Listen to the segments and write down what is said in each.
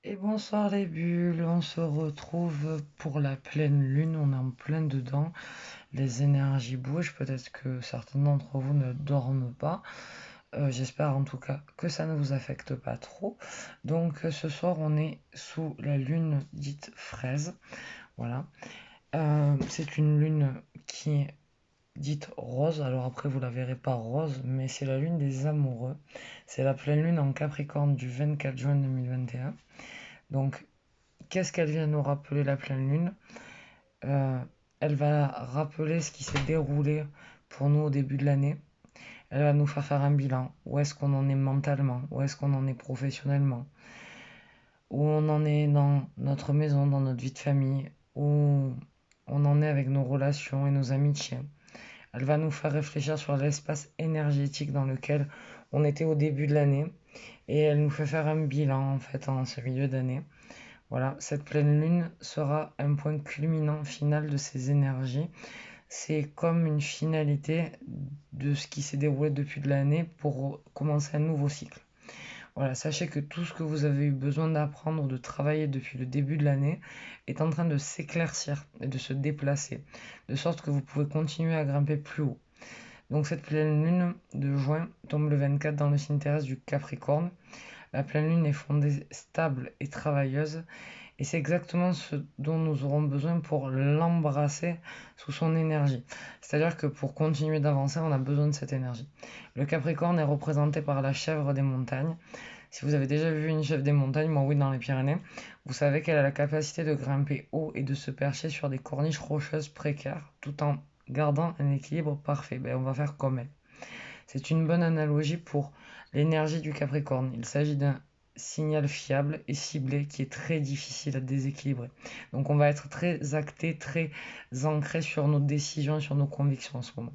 Et bonsoir les bulles, on se retrouve pour la pleine lune, on est en plein dedans, les énergies bougent, peut-être que certains d'entre vous ne dorment pas. J'espère en tout cas que ça ne vous affecte pas trop. Donc ce soir on est sous la lune dite fraise, voilà. C'est une lune qui est dite rose, alors après vous la verrez pas rose, mais c'est la lune des amoureux. C'est la pleine lune en Capricorne du 24 juin 2021. Donc qu'est-ce qu'elle vient nous rappeler la pleine lune? Euh, Elle va rappeler ce qui s'est déroulé pour nous au début de l'année. Elle va nous faire un bilan. Où est-ce qu'on en est mentalement? Où est-ce qu'on en est professionnellement? Où on en est dans notre maison, dans notre vie de famille? Où on en est avec nos relations et nos amitiés? Elle va nous faire réfléchir sur l'espace énergétique dans lequel on était au début de l'année. Et elle nous fait faire un bilan en fait en ce milieu d'année. Voilà, cette pleine lune sera un point culminant final de ces énergies. C'est comme une finalité de ce qui s'est déroulé depuis de l'année pour commencer un nouveau cycle. Voilà, sachez que tout ce que vous avez eu besoin d'apprendre, de travailler depuis le début de l'année, est en train de s'éclaircir et de se déplacer, de sorte que vous pouvez continuer à grimper plus haut. Donc cette pleine lune de juin tombe le 24 dans le signe terrestre du Capricorne. La pleine lune est fondée, stable et travailleuse. Et c'est exactement ce dont nous aurons besoin pour l'embrasser sous son énergie. C'est-à-dire que pour continuer d'avancer, on a besoin de cette énergie. Le Capricorne est représenté par la chèvre des montagnes. Si vous avez déjà vu une chèvre des montagnes, moi oui dans les Pyrénées, vous savez qu'elle a la capacité de grimper haut et de se percher sur des corniches rocheuses précaires tout en gardant un équilibre parfait. Ben, on va faire comme elle. C'est une bonne analogie pour l'énergie du Capricorne. Il s'agit d'un signal fiable et ciblé qui est très difficile à déséquilibrer. Donc on va être très acté, très ancré sur nos décisions, sur nos convictions en ce moment.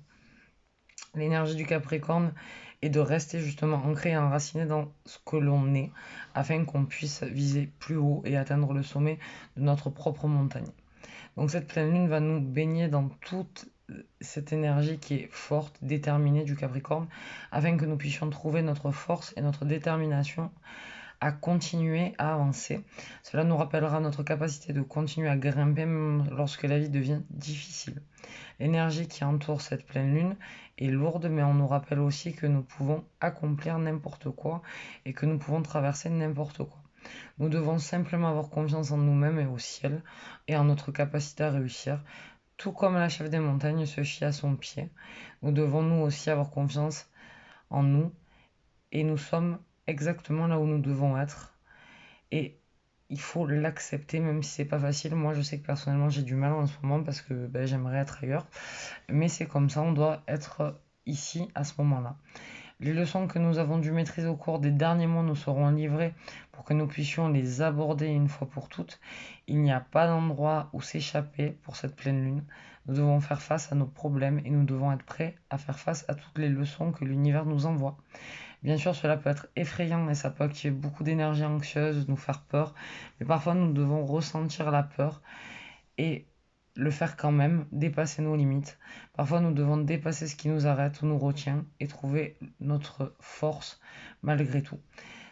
L'énergie du Capricorne est de rester justement ancré et enraciné dans ce que l'on est afin qu'on puisse viser plus haut et atteindre le sommet de notre propre montagne. Donc cette pleine lune va nous baigner dans toute cette énergie qui est forte, déterminée du Capricorne, afin que nous puissions trouver notre force et notre détermination à continuer à avancer. Cela nous rappellera notre capacité de continuer à grimper même lorsque la vie devient difficile. L'énergie qui entoure cette pleine lune est lourde, mais on nous rappelle aussi que nous pouvons accomplir n'importe quoi et que nous pouvons traverser n'importe quoi. Nous devons simplement avoir confiance en nous-mêmes et au ciel et en notre capacité à réussir. Tout comme la chef des montagnes se fie à son pied, nous devons nous aussi avoir confiance en nous et nous sommes exactement là où nous devons être. Et il faut l'accepter même si c'est pas facile. Moi je sais que personnellement j'ai du mal en ce moment parce que ben, j'aimerais être ailleurs. Mais c'est comme ça, on doit être ici à ce moment-là. Les leçons que nous avons dû maîtriser au cours des derniers mois nous seront livrées pour que nous puissions les aborder une fois pour toutes. Il n'y a pas d'endroit où s'échapper pour cette pleine lune. Nous devons faire face à nos problèmes et nous devons être prêts à faire face à toutes les leçons que l'univers nous envoie. Bien sûr, cela peut être effrayant et ça peut activer beaucoup d'énergie anxieuse, nous faire peur, mais parfois nous devons ressentir la peur et le faire quand même, dépasser nos limites. Parfois, nous devons dépasser ce qui nous arrête ou nous retient et trouver notre force malgré tout.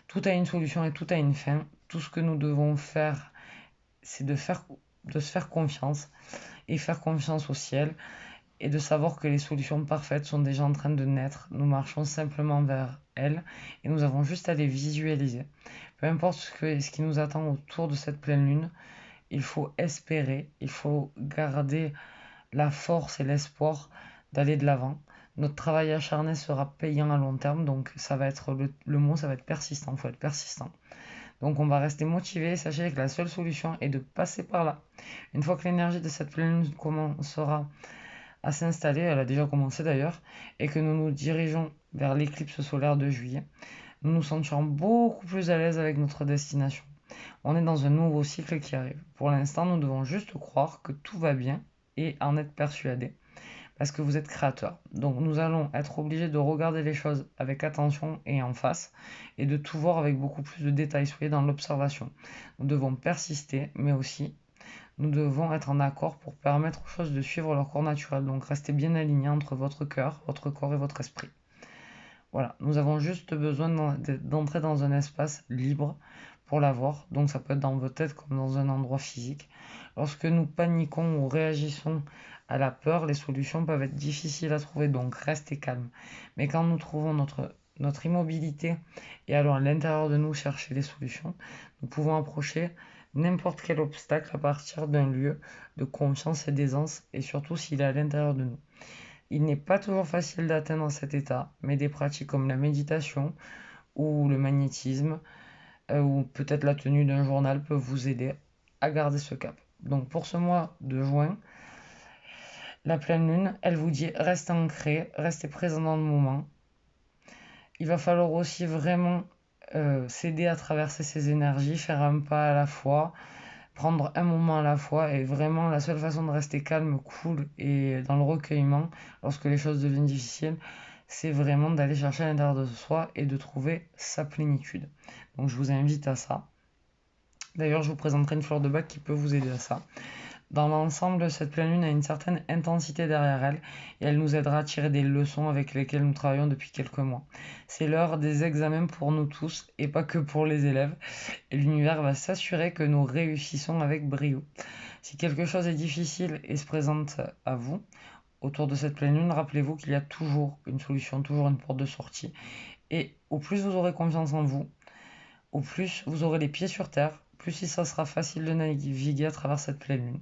Tout a une solution et tout a une fin. Tout ce que nous devons faire, c'est de se faire confiance et faire confiance au ciel et de savoir que les solutions parfaites sont déjà en train de naître. Nous marchons simplement vers elles et nous avons juste à les visualiser. Peu importe ce qui nous attend autour de cette pleine lune, il faut espérer, il faut garder la force et l'espoir d'aller de l'avant. Notre travail acharné sera payant à long terme, donc ça va être le mot, ça va être persistant, il faut être persistant. Donc on va rester motivé, sachez que la seule solution est de passer par là. Une fois que l'énergie de cette pleine lune commencera à s'installer, elle a déjà commencé d'ailleurs, et que nous nous dirigeons vers l'éclipse solaire de juillet, nous nous sentirons beaucoup plus à l'aise avec notre destination. On est dans un nouveau cycle qui arrive. Pour l'instant, nous devons juste croire que tout va bien et en être persuadés. Parce que vous êtes créateur. Donc nous allons être obligés de regarder les choses avec attention et en face, et de tout voir avec beaucoup plus de détails. Soyez dans l'observation. Nous devons persister, mais aussi nous devons être en accord pour permettre aux choses de suivre leur cours naturel. Donc restez bien alignés entre votre cœur, votre corps et votre esprit. Voilà, nous avons juste besoin d'entrer dans un espace libre pour l'avoir. Donc ça peut être dans votre tête comme dans un endroit physique. Lorsque nous paniquons ou réagissons à la peur, les solutions peuvent être difficiles à trouver, donc restez calme. Mais quand nous trouvons notre immobilité et allons à l'intérieur de nous chercher les solutions, nous pouvons approcher n'importe quel obstacle à partir d'un lieu de confiance et d'aisance, et surtout s'il est à l'intérieur de nous. Il n'est pas toujours facile d'atteindre cet état, mais des pratiques comme la méditation ou le magnétisme, ou peut-être la tenue d'un journal peuvent vous aider à garder ce cap. Donc pour ce mois de juin, la pleine lune, elle vous dit restez ancré, restez présent dans le moment. Il va falloir aussi vraiment s'aider à traverser ces énergies, faire un pas à la fois, prendre un moment à la fois, et vraiment la seule façon de rester calme, cool et dans le recueillement lorsque les choses deviennent difficiles, c'est vraiment d'aller chercher à l'intérieur de soi et de trouver sa plénitude. Donc je vous invite à ça. D'ailleurs, je vous présenterai une fleur de bac qui peut vous aider à ça. Dans l'ensemble, cette pleine lune a une certaine intensité derrière elle et elle nous aidera à tirer des leçons avec lesquelles nous travaillons depuis quelques mois. C'est l'heure des examens pour nous tous et pas que pour les élèves, et l'univers va s'assurer que nous réussissons avec brio. Si quelque chose est difficile et se présente à vous autour de cette pleine lune, rappelez-vous qu'il y a toujours une solution, toujours une porte de sortie. Et au plus vous aurez confiance en vous, au plus vous aurez les pieds sur terre, plus ça sera facile de naviguer à travers cette pleine lune.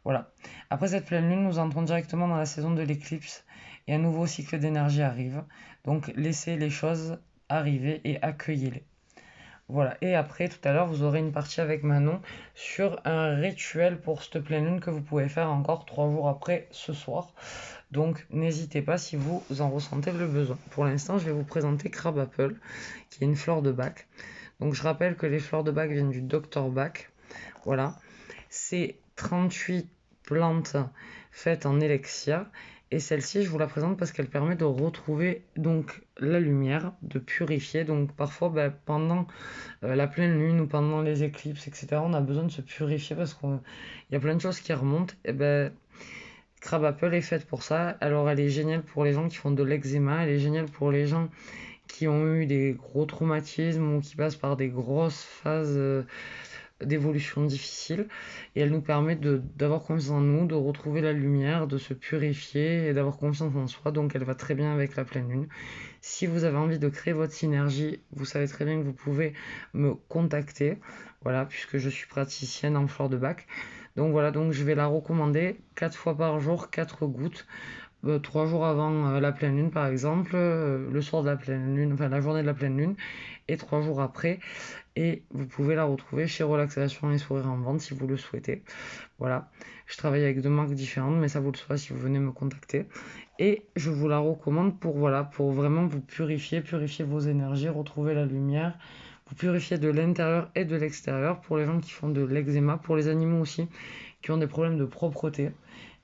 Voilà. Après cette pleine lune, nous entrons directement dans la saison de l'éclipse et un nouveau cycle d'énergie arrive. Donc laissez les choses arriver et accueillez-les. Voilà. Et après, tout à l'heure, vous aurez une partie avec Manon sur un rituel pour cette pleine lune que vous pouvez faire encore 3 jours après ce soir. Donc n'hésitez pas si vous en ressentez le besoin. Pour l'instant, je vais vous présenter Crab Apple, qui est une fleur de Bach. Donc je rappelle que les fleurs de Bach viennent du Dr Bach. Voilà. C'est 38 plantes faites en élixir. Et celle-ci, je vous la présente parce qu'elle permet de retrouver donc la lumière, de purifier. Donc parfois, pendant la pleine lune ou pendant les éclipses, etc., on a besoin de se purifier parce qu'il y a plein de choses qui remontent. Et Crab Apple est faite pour ça. Alors elle est géniale pour les gens qui font de l'eczéma, elle est géniale pour les gens qui ont eu des gros traumatismes ou qui passent par des grosses phases d'évolution difficile, et elle nous permet d'avoir confiance en nous, de retrouver la lumière, de se purifier et d'avoir confiance en soi. Donc elle va très bien avec la pleine lune. Si vous avez envie de créer votre synergie, vous savez très bien que vous pouvez me contacter, voilà, puisque je suis praticienne en fleur de bac. Donc voilà, donc je vais la recommander 4 fois par jour, 4 gouttes. 3 jours avant la pleine lune par exemple, le soir de la pleine lune, enfin la journée de la pleine lune, et 3 jours après. Et vous pouvez la retrouver chez Relaxation et Sourire en Vente si vous le souhaitez. Voilà, je travaille avec 2 marques différentes, mais ça vous le saurez si vous venez me contacter. Et je vous la recommande pour, voilà, pour vraiment vous purifier vos énergies, retrouver la lumière, vous purifier de l'intérieur et de l'extérieur. Pour les gens qui font de l'eczéma, pour les animaux aussi, qui ont des problèmes de propreté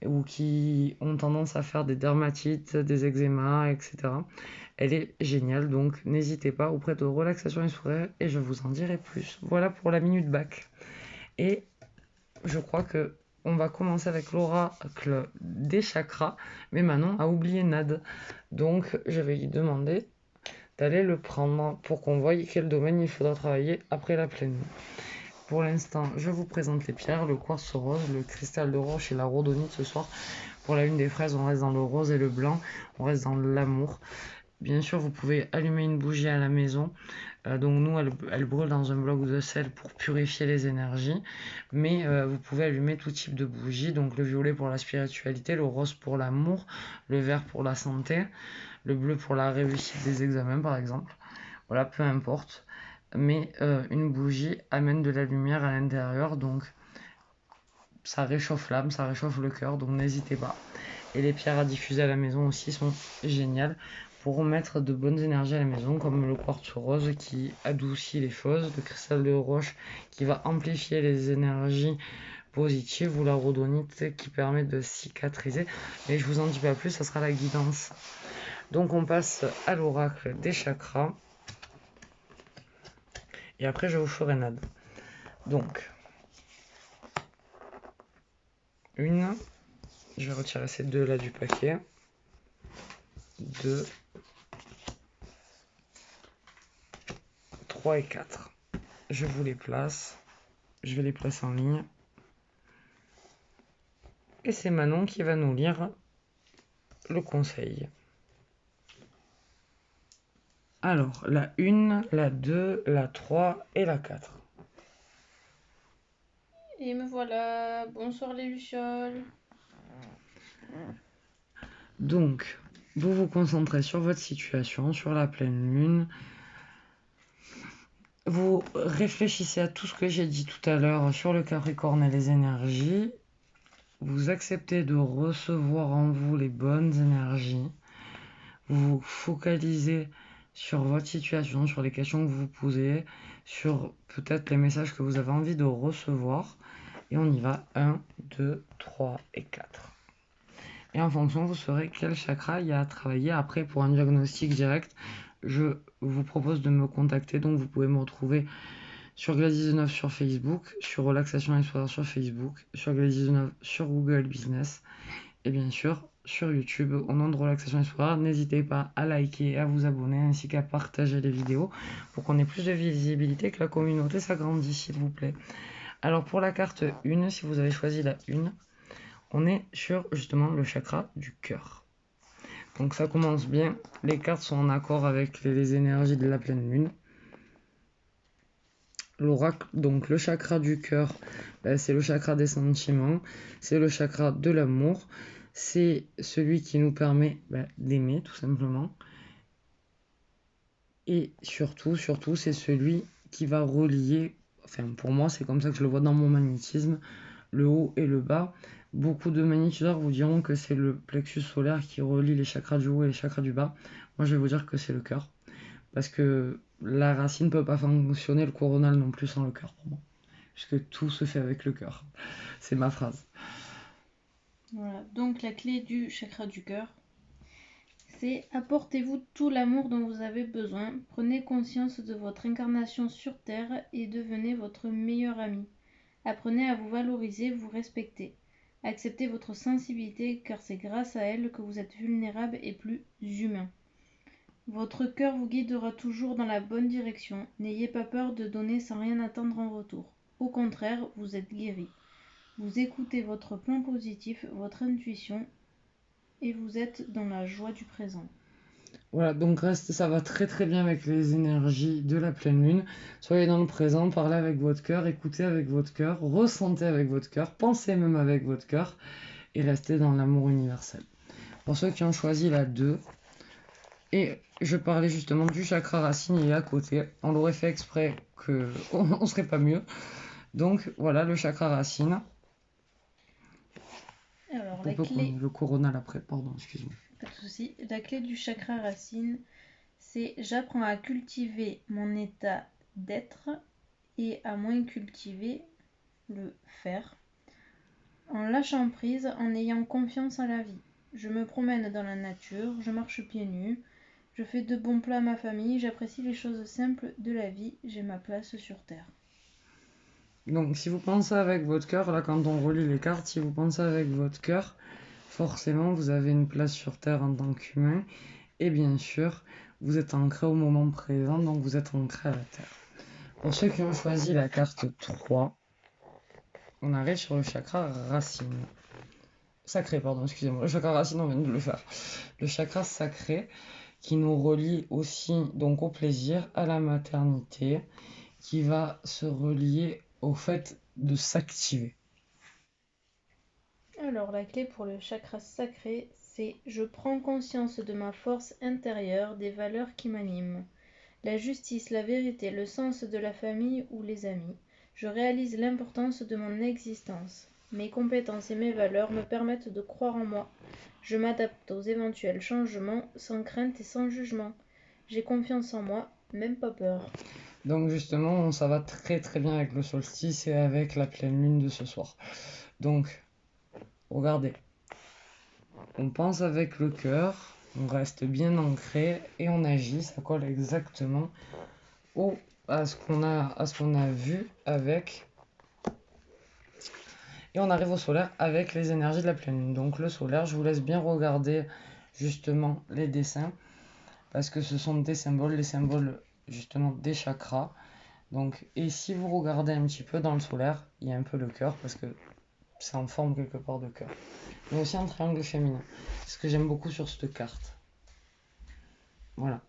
ou qui ont tendance à faire des dermatites, des eczémas, etc. Elle est géniale, donc n'hésitez pas auprès de Relaxation et Sourire et je vous en dirai plus. Voilà pour la minute bac. Et je crois que on va commencer avec l'oracle des chakras, mais Manon a oublié Nad. Donc je vais lui demander d'aller le prendre pour qu'on voie quel domaine il faudra travailler après la pleine lune. Pour l'instant, je vous présente les pierres, le quartz rose, le cristal de roche et la rhodonite ce soir. Pour la lune des fraises, on reste dans le rose et le blanc, on reste dans l'amour. Bien sûr, vous pouvez allumer une bougie à la maison. Donc nous, elle brûle dans un bloc de sel pour purifier les énergies. Mais vous pouvez allumer tout type de bougie. Donc le violet pour la spiritualité, le rose pour l'amour, le vert pour la santé, le bleu pour la réussite des examens par exemple. Voilà, peu importe. Mais une bougie amène de la lumière à l'intérieur. Donc ça réchauffe l'âme, ça réchauffe le cœur. Donc n'hésitez pas. Et les pierres à diffuser à la maison aussi sont géniales pour mettre de bonnes énergies à la maison, comme le quartz rose qui adoucit les choses, le cristal de roche qui va amplifier les énergies positives, ou la rhodonite qui permet de cicatriser. Mais je vous en dis pas plus, ça sera la guidance. Donc on passe à l'oracle des chakras. Et après je vous ferai Nad. Donc, je vais retirer ces 2 là du paquet. 2, 3 et 4. je vous les place. Je vais les placer en ligne. Et c'est Manon qui va nous lire le conseil. Alors, la 1, la 2, la 3 et la 4. Et me voilà. Bonsoir les lucioles. Donc, vous vous concentrez sur votre situation, sur la pleine lune. Vous réfléchissez à tout ce que j'ai dit tout à l'heure sur le Capricorne et les énergies. Vous acceptez de recevoir en vous les bonnes énergies. Vous vous focalisez sur votre situation, sur les questions que vous posez, sur peut-être les messages que vous avez envie de recevoir. Et on y va. 1, 2, 3 et 4. Et en fonction, vous saurez quel chakra il y a à travailler. Après, pour un diagnostic direct, je vous propose de me contacter. Donc, vous pouvez me retrouver sur Gladys19 sur Facebook, sur Relaxation et Soir sur Facebook, sur Gladys19 sur Google Business et bien sûr sur YouTube au nom de Relaxation et Soir. N'hésitez pas à liker, à vous abonner ainsi qu'à partager les vidéos pour qu'on ait plus de visibilité, que la communauté s'agrandisse s'il vous plaît. Alors pour la carte 1, si vous avez choisi la 1, on est sur justement le chakra du cœur. Donc ça commence bien, les cartes sont en accord avec les énergies de la pleine lune. L'oracle, donc le chakra du cœur, c'est le chakra des sentiments, c'est le chakra de l'amour, c'est celui qui nous permet d'aimer tout simplement. Et surtout, c'est celui qui va relier, enfin pour moi c'est comme ça que je le vois dans mon magnétisme, le haut et le bas. Beaucoup de magnétiseurs vous diront que c'est le plexus solaire qui relie les chakras du haut et les chakras du bas. Moi je vais vous dire que c'est le cœur. Parce que la racine ne peut pas fonctionner, le coronal non plus sans le cœur pour moi. Puisque tout se fait avec le cœur. C'est ma phrase. Voilà, donc la clé du chakra du cœur, c'est apportez-vous tout l'amour dont vous avez besoin, prenez conscience de votre incarnation sur Terre et devenez votre meilleur ami. Apprenez à vous valoriser, vous respecter. Acceptez votre sensibilité car c'est grâce à elle que vous êtes vulnérable et plus humain. Votre cœur vous guidera toujours dans la bonne direction. N'ayez pas peur de donner sans rien attendre en retour. Au contraire, vous êtes guéri. Vous écoutez votre plan positif, votre intuition, et vous êtes dans la joie du présent. Voilà, donc ça va très très bien avec les énergies de la pleine lune. Soyez dans le présent, parlez avec votre cœur, écoutez avec votre cœur, ressentez avec votre cœur, pensez même avec votre cœur et restez dans l'amour universel. Pour ceux qui ont choisi la 2, et je parlais justement du chakra racine, il est à côté. On l'aurait fait exprès qu'on serait pas mieux. Donc voilà le chakra racine. Alors, la clé... Le coronal après, pardon, excuse-moi. Pas de souci. La clé du chakra racine, c'est j'apprends à cultiver mon état d'être et à moins cultiver le faire. En lâchant prise, en ayant confiance en la vie. Je me promène dans la nature, je marche pieds nus, je fais de bons plats à ma famille, j'apprécie les choses simples de la vie, j'ai ma place sur Terre. Donc si vous pensez avec votre cœur, là quand on relit les cartes, si vous pensez avec votre cœur, forcément vous avez une place sur Terre en tant qu'humain. Et bien sûr, vous êtes ancré au moment présent, donc vous êtes ancré à la Terre. Pour ceux qui ont choisi la carte 3, on arrive sur le chakra racine. Sacré, pardon, excusez-moi. Le chakra racine, on vient de le faire. Le chakra sacré qui nous relie aussi donc au plaisir, à la maternité, qui va se relier au fait de s'activer. Alors la clé pour le chakra sacré, c'est je prends conscience de ma force intérieure, des valeurs qui m'animent. La justice, la vérité, le sens de la famille ou les amis. Je réalise l'importance de mon existence. Mes compétences et mes valeurs me permettent de croire en moi. Je m'adapte aux éventuels changements sans crainte et sans jugement. J'ai confiance en moi, même pas peur. Donc justement, ça va très très bien avec le solstice et avec la pleine lune de ce soir. Donc, regardez. On pense avec le cœur, on reste bien ancré et on agit, ça colle exactement à ce qu'on a vu avec. Et on arrive au solaire avec les énergies de la pleine lune. Donc le solaire, je vous laisse bien regarder justement les dessins parce que ce sont des symboles, les symboles justement des chakras. Donc, et si vous regardez un petit peu dans le solaire, il y a un peu le cœur parce que c'est en forme quelque part de cœur. Mais aussi un triangle féminin. C'est ce que j'aime beaucoup sur cette carte. Voilà.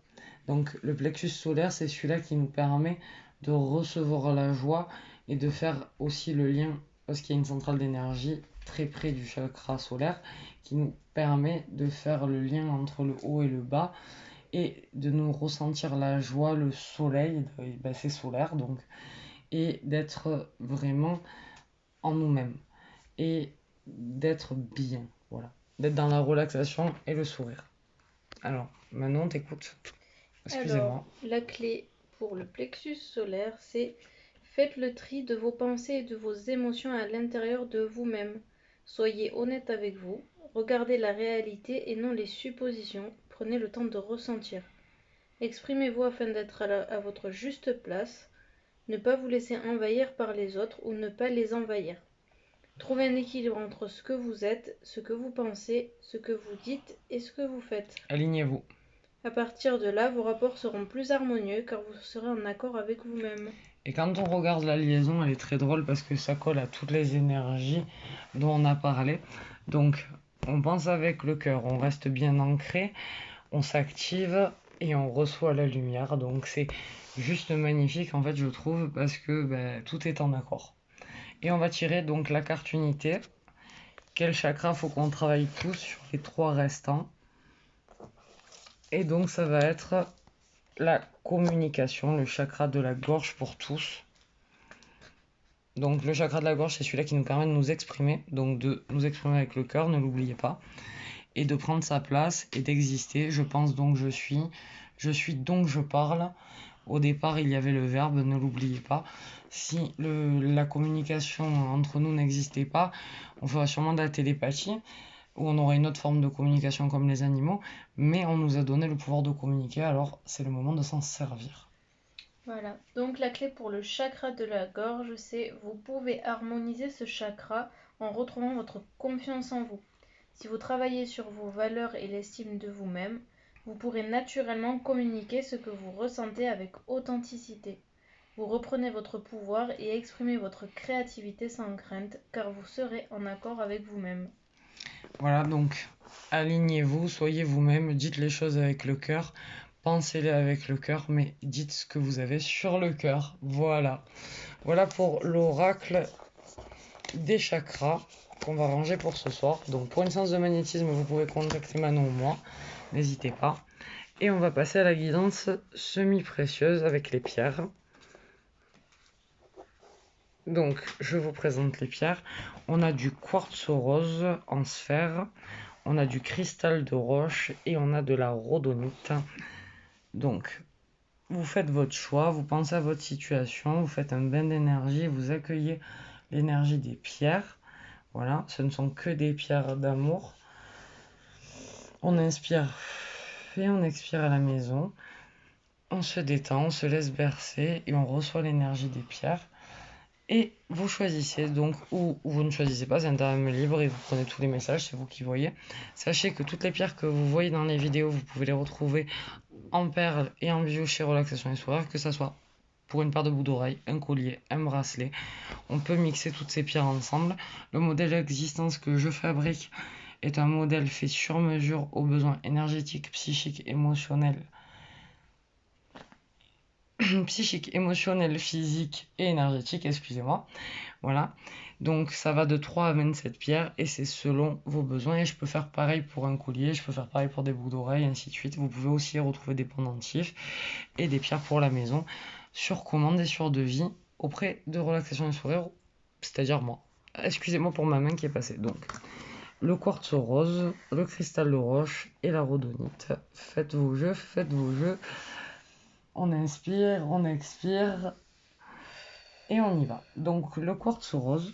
Donc le plexus solaire, c'est celui-là qui nous permet de recevoir la joie et de faire aussi le lien, parce qu'il y a une centrale d'énergie très près du chakra solaire, qui nous permet de faire le lien entre le haut et le bas, et de nous ressentir la joie, le soleil, ben c'est solaire donc, et d'être vraiment en nous-mêmes, et d'être bien, voilà. D'être dans la relaxation et le sourire. Alors, maintenant, on t'écoute. Alors, Excusez-moi. la clé pour le plexus solaire, c'est faites le tri de vos pensées et de vos émotions à l'intérieur de vous-même. Soyez honnête avec vous, regardez la réalité et non les suppositions, prenez le temps de ressentir. Exprimez-vous afin d'être à votre juste place, ne pas vous laisser envahir par les autres ou ne pas les envahir. Trouvez un équilibre entre ce que vous êtes, ce que vous pensez, ce que vous dites et ce que vous faites. Alignez-vous. À partir de là, vos rapports seront plus harmonieux car vous serez en accord avec vous-même. Et quand on regarde la liaison, elle est très drôle parce que ça colle à toutes les énergies dont on a parlé. Donc, on pense avec le cœur, on reste bien ancré, on s'active et on reçoit la lumière. Donc, c'est juste magnifique en fait, je trouve, parce que ben, tout est en accord. Et on va tirer donc la carte unité. Quel chakra faut qu'on travaille tous sur les 3 restants? Et donc, ça va être la communication, le chakra de la gorge pour tous. Donc le chakra de la gorge, c'est celui-là qui nous permet de nous exprimer, donc de nous exprimer avec le cœur, ne l'oubliez pas, et de prendre sa place et d'exister. Je pense donc je suis donc je parle. Au départ, il y avait le verbe, ne l'oubliez pas. Si la communication entre nous n'existait pas, on ferait sûrement de la télépathie, où on aurait une autre forme de communication comme les animaux, mais on nous a donné le pouvoir de communiquer, alors c'est le moment de s'en servir. Voilà, donc la clé pour le chakra de la gorge, c'est vous pouvez harmoniser ce chakra en retrouvant votre confiance en vous. Si vous travaillez sur vos valeurs et l'estime de vous-même, vous pourrez naturellement communiquer ce que vous ressentez avec authenticité. Vous reprenez votre pouvoir et exprimez votre créativité sans crainte, car vous serez en accord avec vous-même. Voilà, donc alignez-vous, soyez vous-même, dites les choses avec le cœur, pensez-les avec le cœur, mais dites ce que vous avez sur le cœur. Voilà. Voilà pour l'oracle des chakras qu'on va ranger pour ce soir. Donc pour une séance de magnétisme, vous pouvez contacter Manon ou moi, n'hésitez pas. Et on va passer à la guidance semi-précieuse avec les pierres. Donc, je vous présente les pierres. On a du quartz rose en sphère, on a du cristal de roche et on a de la rhodonite. Donc, vous faites votre choix, vous pensez à votre situation, vous faites un bain d'énergie, vous accueillez l'énergie des pierres. Voilà, ce ne sont que des pierres d'amour. On inspire et on expire à la maison. On se détend, on se laisse bercer et on reçoit l'énergie des pierres. Et vous choisissez donc, ou vous ne choisissez pas, c'est un terme libre et vous prenez tous les messages, c'est vous qui voyez. Sachez que toutes les pierres que vous voyez dans les vidéos, vous pouvez les retrouver en perles et en bijoux chez Relaxation et Sourire, que ça soit pour une paire de boucles d'oreilles, un collier, un bracelet. On peut mixer toutes ces pierres ensemble. Le modèle d'existence que je fabrique est un modèle fait sur mesure aux besoins énergétiques, psychiques, émotionnels, physique et énergétique, excusez-moi. Voilà. Donc ça va de 3 à 27 pierres et c'est selon vos besoins. Et je peux faire pareil pour un collier, je peux faire pareil pour des boucles d'oreilles, ainsi de suite. Vous pouvez aussi retrouver des pendentifs et des pierres pour la maison sur commande et sur devis auprès de Relaxation et Sourire, c'est-à-dire moi. Excusez-moi pour ma main qui est passée. Donc le quartz rose, le cristal de roche et la rhodonite. Faites vos jeux, faites vos jeux. On inspire, on expire et on y va. Donc le quartz rose,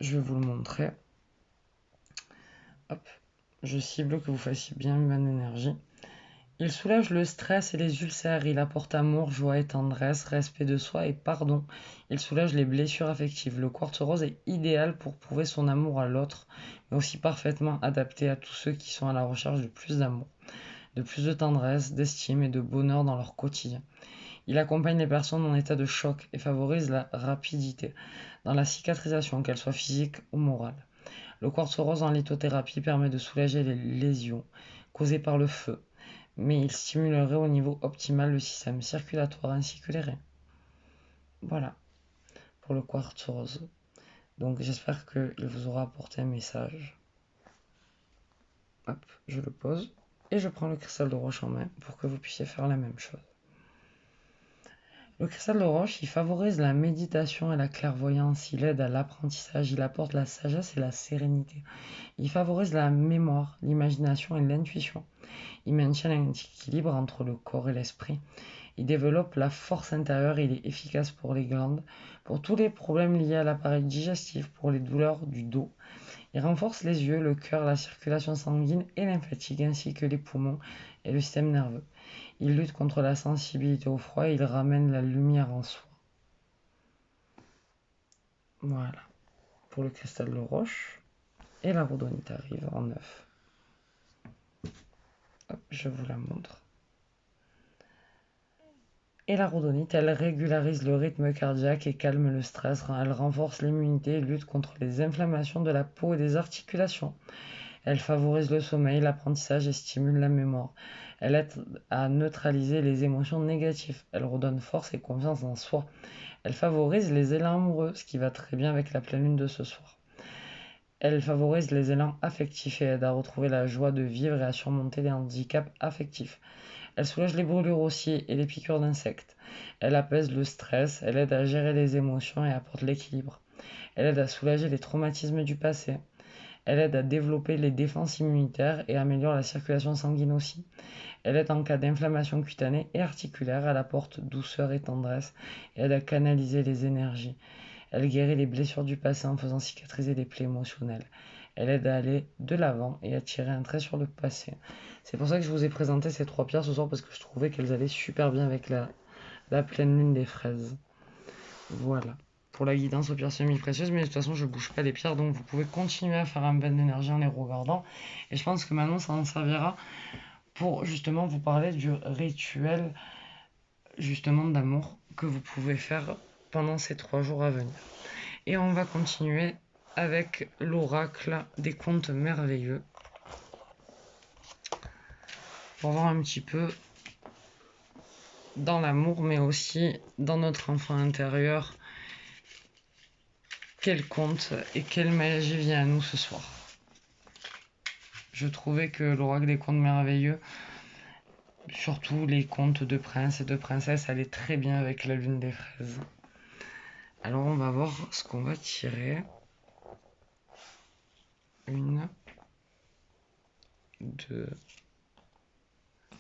je vais vous le montrer. Hop, je cible que vous fassiez bien une bonne énergie. Il soulage le stress et les ulcères, il apporte amour, joie et tendresse, respect de soi et pardon. Il soulage les blessures affectives. Le quartz rose est idéal pour prouver son amour à l'autre, mais aussi parfaitement adapté à tous ceux qui sont à la recherche de plus d'amour, de plus de tendresse, d'estime et de bonheur dans leur quotidien. Il accompagne les personnes en état de choc et favorise la rapidité dans la cicatrisation, qu'elle soit physique ou morale. Le quartz rose en lithothérapie permet de soulager les lésions causées par le feu, mais il stimulerait au niveau optimal le système circulatoire ainsi que les reins. Voilà pour le quartz rose. Donc j'espère qu'il vous aura apporté un message. Hop, je le pose et je prends le cristal de roche en main pour que vous puissiez faire la même chose. Le cristal de roche, il favorise la méditation et la clairvoyance, il aide à l'apprentissage, il apporte la sagesse et la sérénité. Il favorise la mémoire, l'imagination et l'intuition. Il maintient un équilibre entre le corps et l'esprit. Il développe la force intérieure, il est efficace pour les glandes, pour tous les problèmes liés à l'appareil digestif, pour les douleurs du dos. Il renforce les yeux, le cœur, la circulation sanguine et lymphatique, ainsi que les poumons et le système nerveux. Il lutte contre la sensibilité au froid et il ramène la lumière en soi. Voilà, pour le cristal de roche. Et la rhodonite arrive en 9. Hop, je vous la montre. Et la rhodonite, elle régularise le rythme cardiaque et calme le stress. Elle renforce l'immunité et lutte contre les inflammations de la peau et des articulations. Elle favorise le sommeil, l'apprentissage et stimule la mémoire. Elle aide à neutraliser les émotions négatives. Elle redonne force et confiance en soi. Elle favorise les élans amoureux, ce qui va très bien avec la pleine lune de ce soir. Elle favorise les élans affectifs et aide à retrouver la joie de vivre et à surmonter les handicaps affectifs. Elle soulage les brûlures aussi et les piqûres d'insectes. Elle apaise le stress, elle aide à gérer les émotions et apporte l'équilibre. Elle aide à soulager les traumatismes du passé. Elle aide à développer les défenses immunitaires et améliore la circulation sanguine aussi. Elle aide en cas d'inflammation cutanée et articulaire, elle apporte douceur et tendresse et aide à canaliser les énergies. Elle guérit les blessures du passé en faisant cicatriser les plaies émotionnelles. Elle aide à aller de l'avant et à tirer un trait sur le passé. C'est pour ça que je vous ai présenté ces 3 pierres ce soir, parce que je trouvais qu'elles allaient super bien avec la pleine lune des fraises. Voilà. Pour la guidance aux pierres semi-précieuses, mais de toute façon je bouge pas les pierres, donc vous pouvez continuer à faire un bain d'énergie en les regardant. Et je pense que maintenant ça en servira pour justement vous parler du rituel justement d'amour que vous pouvez faire pendant ces 3 jours à venir. Et on va continuer avec l'oracle des contes merveilleux pour voir un petit peu dans l'amour, mais aussi dans notre enfant intérieur, quel conte et quelle magie vient à nous ce soir. Je trouvais que l'oracle des contes merveilleux, surtout les contes de princes et de princesses, allait très bien avec la lune des fraises. Alors on va voir ce qu'on va tirer. 1, 2.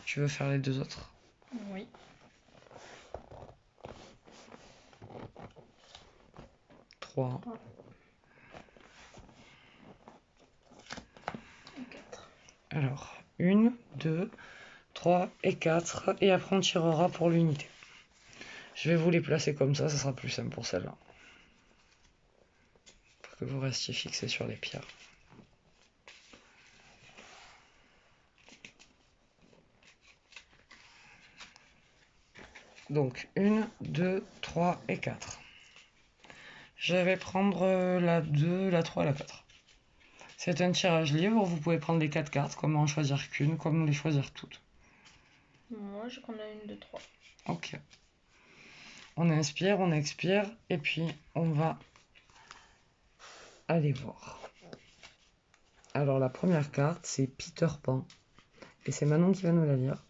Tu veux faire les 2 autres? Oui. 3. 4. Alors, 1, 2, 3 et 4. Et après on tirera pour l'unité. Je vais vous les placer comme ça sera plus simple pour celle-là. Pour que vous restiez fixés sur les pierres. Donc 1, 2, 3 et 4. Je vais prendre la 2, la 3 et la 4. C'est un tirage libre, vous pouvez prendre les 4 cartes, comme en choisir qu'une, comme les choisir toutes. Moi, je prends la 1, 2, 3. Ok. On inspire, on expire, et puis on va aller voir. Alors la première carte, c'est Peter Pan. Et c'est Manon qui va nous la lire.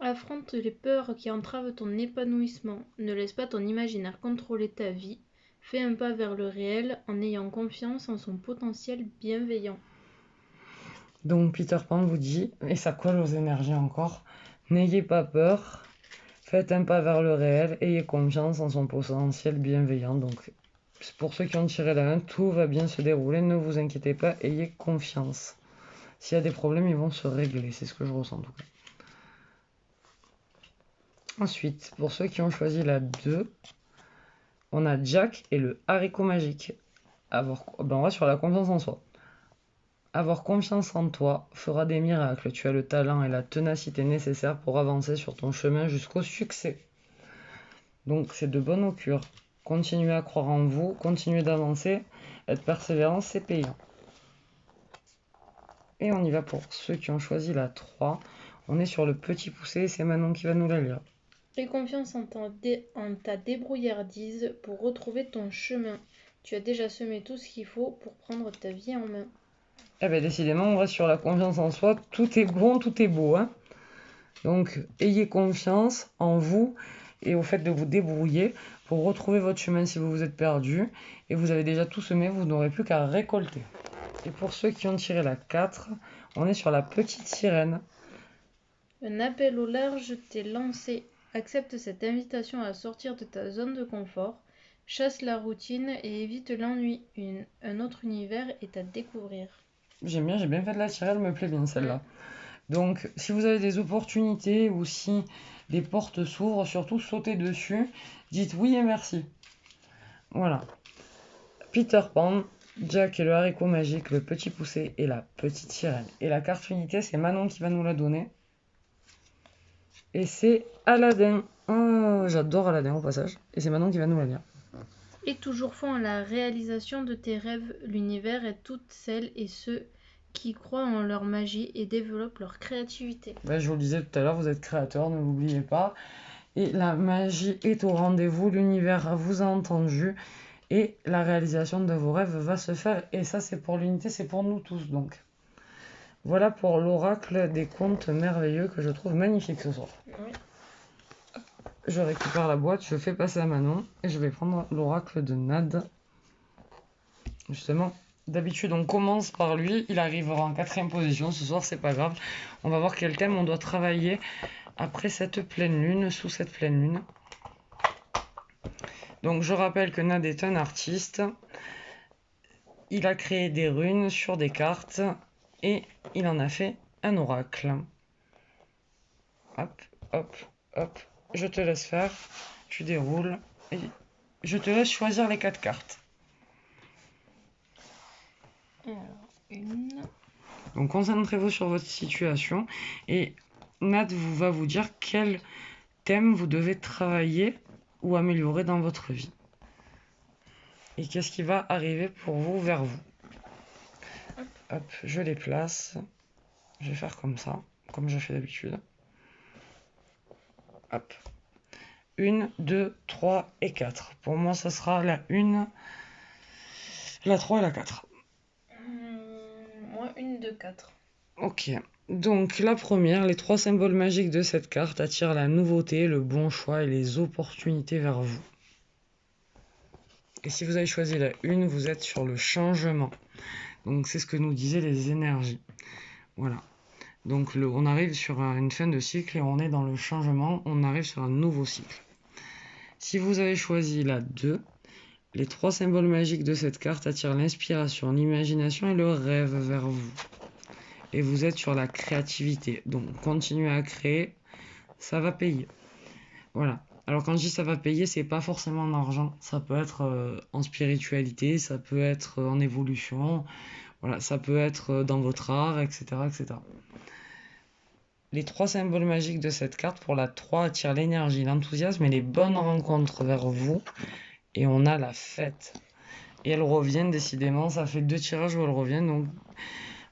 Affronte les peurs qui entravent ton épanouissement. Ne laisse pas ton imaginaire contrôler ta vie. Fais un pas vers le réel en ayant confiance en son potentiel bienveillant. Donc Peter Pan vous dit, et ça colle aux énergies encore, n'ayez pas peur, faites un pas vers le réel, ayez confiance en son potentiel bienveillant. Donc pour ceux qui ont tiré la 1, tout va bien se dérouler, ne vous inquiétez pas, ayez confiance. S'il y a des problèmes, ils vont se régler, c'est ce que je ressens en tout cas. Ensuite, pour ceux qui ont choisi la 2, on a Jack et le haricot magique. On va sur la confiance en soi. Avoir confiance en toi fera des miracles. Tu as le talent et la ténacité nécessaires pour avancer sur ton chemin jusqu'au succès. Donc c'est de bon augure. Continuez à croire en vous, continuez d'avancer, être persévérant, c'est payant. Et on y va pour ceux qui ont choisi la 3. On est sur le petit poussé, c'est Manon qui va nous la lire. Aie confiance en ta débrouillardise pour retrouver ton chemin. Tu as déjà semé tout ce qu'il faut pour prendre ta vie en main. Eh bien décidément, on reste sur la confiance en soi. Tout est bon, tout est beau. Hein. Donc ayez confiance en vous et au fait de vous débrouiller pour retrouver votre chemin si vous vous êtes perdu. Et vous avez déjà tout semé, vous n'aurez plus qu'à récolter. Et pour ceux qui ont tiré la 4, on est sur la petite sirène. Un appel au large t'est lancé. Accepte cette invitation à sortir de ta zone de confort. Chasse la routine et évite l'ennui. Un autre univers est à découvrir. J'aime bien, j'ai bien fait de la tirer, elle me plaît bien celle-là. Donc si vous avez des opportunités ou si des portes s'ouvrent, surtout sautez dessus, dites oui et merci. Voilà. Peter Pan, Jack et le haricot magique, le petit poussé et la petite sirène. Et la carte unité, c'est Manon qui va nous la donner. Et c'est Aladdin. Oh, j'adore Aladdin au passage. Et c'est Manon qui va nous la lire. Et toujours fond à la réalisation de tes rêves, l'univers est toutes celles et ceux qui croient en leur magie et développent leur créativité. Je vous le disais tout à l'heure, vous êtes créateur, ne l'oubliez pas. Et la magie est au rendez-vous, l'univers vous a entendu. Et la réalisation de vos rêves va se faire. Et ça, c'est pour l'unité, c'est pour nous tous. Donc, voilà pour l'oracle des contes merveilleux que je trouve magnifique ce soir. Oui. Je récupère la boîte, je fais passer à Manon. Et je vais prendre l'oracle de Nad. Justement, d'habitude, on commence par lui. Il arrivera en 4e position. Ce soir, c'est pas grave. On va voir quel thème on doit travailler après cette pleine lune, sous cette pleine lune. Donc je rappelle que Nad est un artiste. Il a créé des runes sur des cartes et il en a fait un oracle. Hop, hop, hop. Je te laisse faire. Tu déroules et je te laisse choisir les 4 cartes. Alors, une. Donc concentrez-vous sur votre situation et Nad va vous dire quel thème vous devez travailler ou améliorer dans votre vie. Et qu'est-ce qui va arriver pour vous, vers vous. Hop, je les place. Je vais faire comme ça, comme je fais d'habitude. Hop. 1, 2, 3 et 4. Pour moi, ça sera la 1, la 3 et la 4. Moi, 1, 2, 4. Ok. Donc, la première, les 3 symboles magiques de cette carte attirent la nouveauté, le bon choix et les opportunités vers vous. Et si vous avez choisi la 1, vous êtes sur le changement. Donc, c'est ce que nous disaient les énergies. Voilà. Donc, on arrive sur une fin de cycle et on est dans le changement. On arrive sur un nouveau cycle. Si vous avez choisi la 2, les 3 symboles magiques de cette carte attirent l'inspiration, l'imagination et le rêve vers vous. Et vous êtes sur la créativité. Donc, continuez à créer, ça va payer. Voilà. Alors, quand je dis ça va payer, c'est pas forcément en argent. Ça peut être en spiritualité, ça peut être en évolution. Voilà, ça peut être dans votre art, etc., etc. Les 3 symboles magiques de cette carte, pour la 3, attirent l'énergie, l'enthousiasme et les bonnes rencontres vers vous. Et on a la fête. Et elle revient, décidément, ça fait 2 tirages où elle revient. Donc,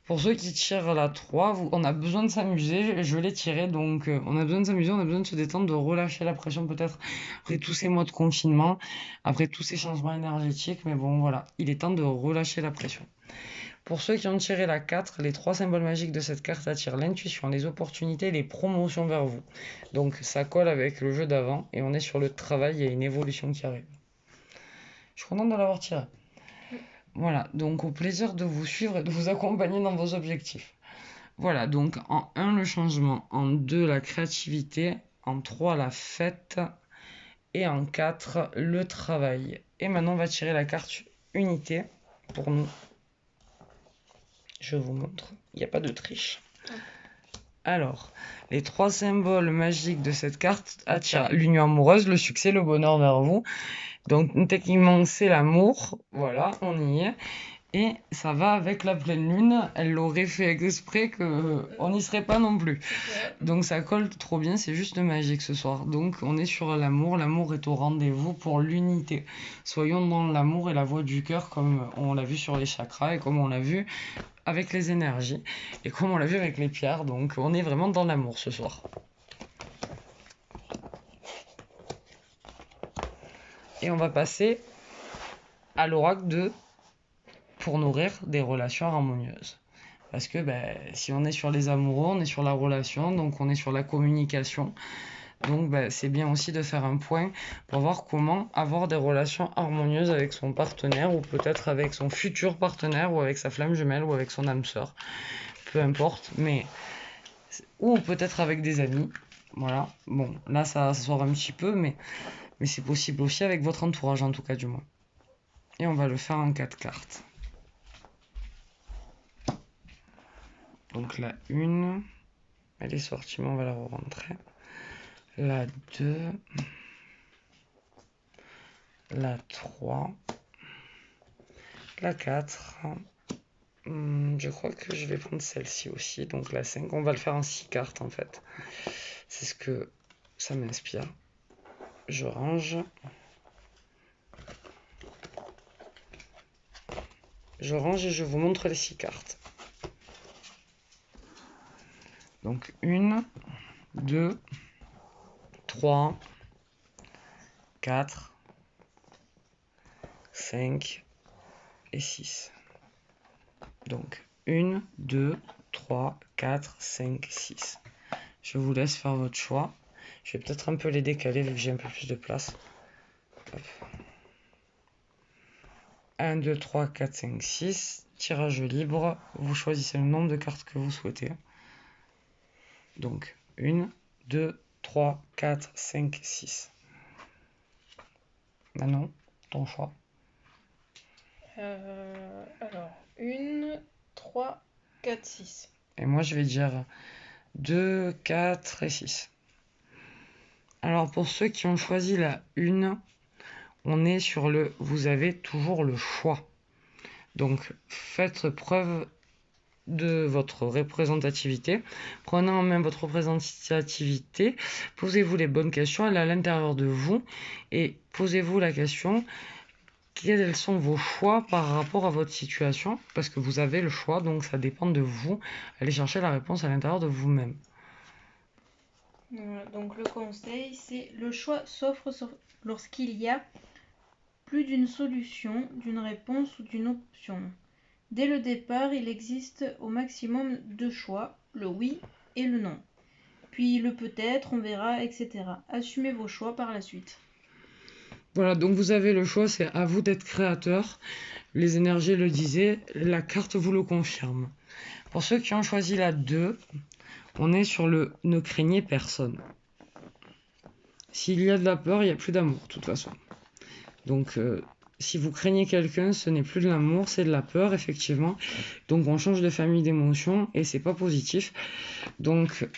pour ceux qui tirent la 3, on a besoin de s'amuser. Je l'ai tiré, donc on a besoin de s'amuser, on a besoin de se détendre, de relâcher la pression peut-être après tous ces mois de confinement, après tous ces changements énergétiques. Mais bon, voilà, il est temps de relâcher la pression. Pour ceux qui ont tiré la 4, les 3 symboles magiques de cette carte attirent l'intuition, les opportunités et les promotions vers vous. Donc ça colle avec le jeu d'avant et on est sur le travail, il y a une évolution qui arrive. Je suis contente de l'avoir tiré. Voilà, donc au plaisir de vous suivre et de vous accompagner dans vos objectifs. Voilà, donc en 1 le changement, en 2 la créativité, en 3 la fête et en 4 le travail. Et maintenant on va tirer la carte unité pour nous. Je vous montre, il n'y a pas de triche. Alors, les 3 symboles magiques de cette carte attirent l'union amoureuse, le succès, le bonheur vers vous. Donc techniquement c'est l'amour, voilà, on y est. Et ça va avec la pleine lune, elle l'aurait fait exprès qu'on n'y serait pas non plus. Donc ça colle trop bien, c'est juste magique ce soir. Donc on est sur l'amour, l'amour est au rendez-vous pour l'unité. Soyons dans l'amour et la voix du cœur comme on l'a vu sur les chakras et comme on l'a vu avec les énergies et comme on l'a vu avec les pierres. Donc on est vraiment dans l'amour ce soir. Et on va passer à l'oracle de pour nourrir des relations harmonieuses. Parce que si on est sur les amoureux, on est sur la relation, donc on est sur la communication. Donc c'est bien aussi de faire un point pour voir comment avoir des relations harmonieuses avec son partenaire ou peut-être avec son futur partenaire ou avec sa flamme jumelle ou avec son âme sœur. Peu importe, mais ou peut-être avec des amis. Voilà, bon, là ça sort un petit peu, mais c'est possible aussi avec votre entourage en tout cas du moins. Et on va le faire en 4 cartes. Donc la 1, elle est sortie, mais on va la re-rentrer. La 2, la 3, la 4. Je crois que je vais prendre celle-ci aussi, donc la 5. On va le faire en 6 cartes en fait. C'est ce que ça m'inspire. Je range. Je range et je vous montre les 6 cartes. Donc 1, 2, 3, 4, 5 et 6. Donc 1, 2, 3, 4, 5, 6. Je vous laisse faire votre choix. Je vais peut-être un peu les décaler vu que j'ai un peu plus de place. Hop. 1, 2, 3, 4, 5, 6. Tirage libre. Vous choisissez le nombre de cartes que vous souhaitez. Donc 1, 2, 3, 4, 5, 6. Manon, ton choix. Alors, 1, 3, 4, 6. Et moi je vais dire 2, 4 et 6. Alors pour ceux qui ont choisi la 1, on est sur le vous avez toujours le choix. Donc faites preuve de votre représentativité. Prenez en main votre représentativité. Posez-vous les bonnes questions. Elle est à l'intérieur de vous. Et posez-vous la question, quels sont vos choix par rapport à votre situation? Parce que vous avez le choix, donc ça dépend de vous. Allez chercher la réponse à l'intérieur de vous-même. Voilà, donc le conseil, c'est le choix s'offre lorsqu'il y a plus d'une solution, d'une réponse ou d'une option. Dès le départ, il existe au maximum deux choix, le oui et le non. Puis le peut-être, on verra, etc. Assumez vos choix par la suite. Voilà, donc vous avez le choix, c'est à vous d'être créateur. Les énergies le disaient, la carte vous le confirme. Pour ceux qui ont choisi la 2, on est sur le ne craignez personne. S'il y a de la peur, il n'y a plus d'amour, de toute façon. Donc, si vous craignez quelqu'un, ce n'est plus de l'amour, c'est de la peur, effectivement. Donc, on change de famille d'émotions et c'est pas positif. Donc,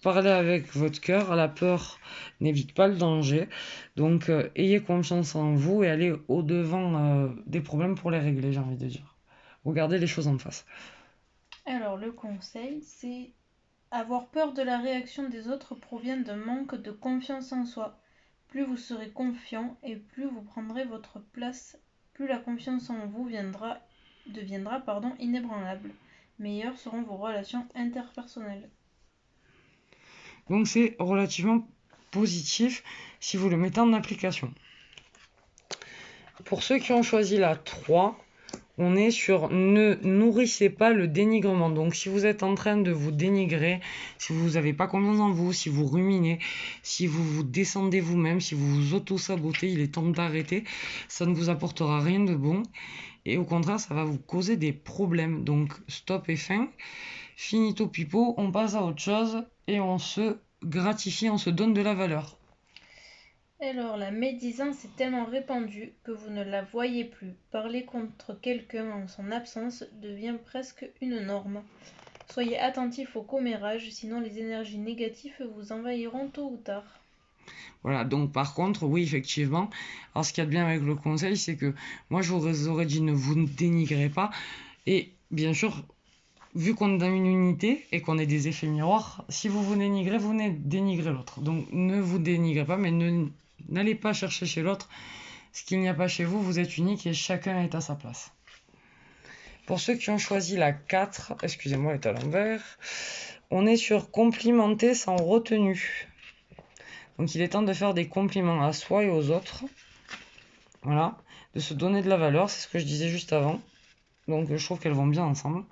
parlez avec votre cœur. La peur n'évite pas le danger. Donc, ayez confiance en vous et allez au-devant des problèmes pour les régler, j'ai envie de dire. Regardez les choses en face. Alors, le conseil, c'est avoir peur de la réaction des autres provient d'un manque de confiance en soi. Plus vous serez confiant et plus vous prendrez votre place, plus la confiance en vous deviendra inébranlable. Meilleures seront vos relations interpersonnelles. Donc, c'est relativement positif si vous le mettez en application. Pour ceux qui ont choisi la 3, on est sur ne nourrissez pas le dénigrement. Donc si vous êtes en train de vous dénigrer, si vous n'avez pas confiance en vous, si vous ruminez, si vous vous descendez vous-même, si vous vous auto-sabotez, il est temps d'arrêter. Ça ne vous apportera rien de bon. Et au contraire, ça va vous causer des problèmes. Donc stop et fin. Finito pipo, on passe à autre chose et on se gratifie, on se donne de la valeur. Alors, la médisance est tellement répandue que vous ne la voyez plus. Parler contre quelqu'un en son absence devient presque une norme. Soyez attentif au commérage, sinon les énergies négatives vous envahiront tôt ou tard. Voilà, donc par contre, oui, effectivement, alors ce qu'il y a de bien avec le conseil, c'est que moi, je vous aurais dit ne vous dénigrez pas. Et bien sûr, vu qu'on est dans une unité et qu'on est des effets miroirs, si vous vous dénigrez, vous dénigrez l'autre. Donc ne vous dénigrez pas, mais n'allez pas chercher chez l'autre ce qu'il n'y a pas chez vous. Vous êtes unique et chacun est à sa place. Pour ceux qui ont choisi la 4, excusez-moi, elle est à l'envers, on est sur complimenter sans retenue. Donc il est temps de faire des compliments à soi et aux autres. Voilà, de se donner de la valeur, c'est ce que je disais juste avant. Donc je trouve qu'elles vont bien ensemble.